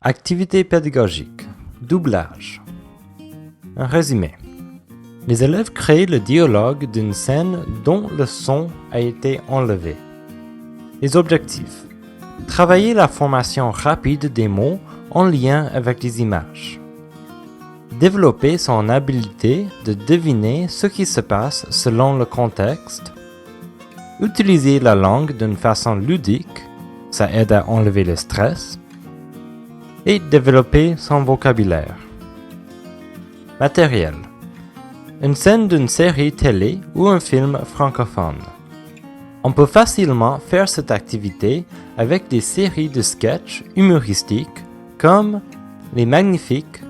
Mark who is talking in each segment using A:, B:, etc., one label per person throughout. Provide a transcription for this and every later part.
A: Activité pédagogique. Doublage. Un résumé. Les élèves créent le dialogue d'une scène dont le son a été enlevé. Les objectifs. Travailler la formation rapide des mots en lien avec les images. Développer son habileté de deviner ce qui se passe selon le contexte. Utiliser la langue d'une façon ludique, ça aide à enlever le stress. Et développer son vocabulaire. Matériel. Une scène d'une série télé ou un film francophone. On peut facilement faire cette activité avec des séries de sketchs humoristiques comme Les Magnifiques,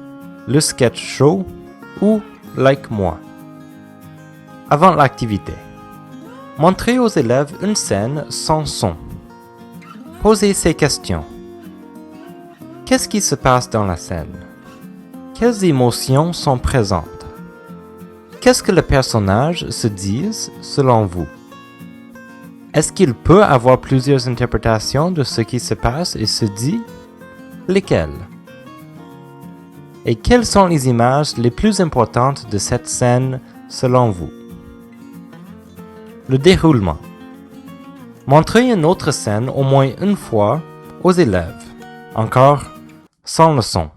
A: Le Sketch Show ou Like Moi. Avant l'activité. Montrez aux élèves une scène sans son. Posez ces questions. Qu'est-ce qui se passe dans la scène? Quelles émotions sont présentes? Qu'est-ce que les personnages se disent selon vous? Est-ce qu'il peut avoir plusieurs interprétations de ce qui se passe et se dit? Lesquelles? Et quelles sont les images les plus importantes de cette scène selon vous? Le déroulement. Montrez une autre scène au moins une fois aux élèves. Encore sans le son.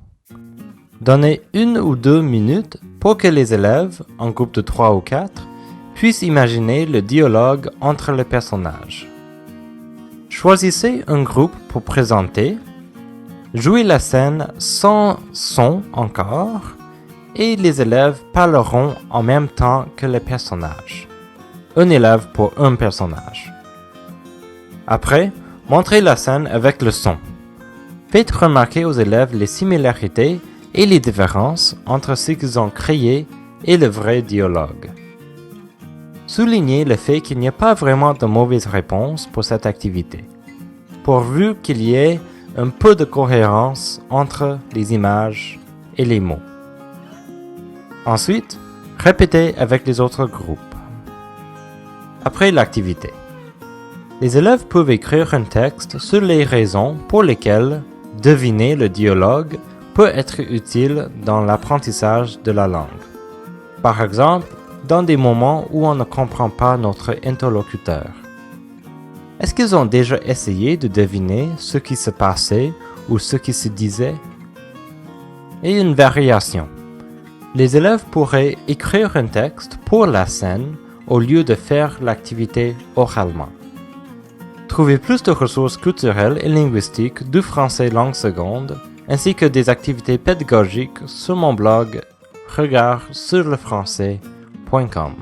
A: Donnez 1 ou 2 minutes pour que les élèves, en groupe de 3 ou 4, puissent imaginer le dialogue entre les personnages. Choisissez un groupe pour présenter, jouez la scène sans son encore, et les élèves parleront en même temps que les personnages. Un élève pour un personnage. Après, montrez la scène avec le son. Faites remarquer aux élèves les similarités et les différences entre ce qu'ils ont créé et le vrai dialogue. Soulignez le fait qu'il n'y a pas vraiment de mauvaise réponse pour cette activité, pourvu qu'il y ait un peu de cohérence entre les images et les mots. Ensuite, répétez avec les autres groupes. Après l'activité, les élèves peuvent écrire un texte sur les raisons pour lesquelles deviner le dialogue peut être utile dans l'apprentissage de la langue. Par exemple, dans des moments où on ne comprend pas notre interlocuteur. Est-ce qu'ils ont déjà essayé de deviner ce qui se passait ou ce qui se disait? Et une variation. Les élèves pourraient écrire un texte pour la scène au lieu de faire l'activité oralement. Trouvez plus de ressources culturelles et linguistiques du français langue seconde, ainsi que des activités pédagogiques sur mon blog regardsurlefrançais.com.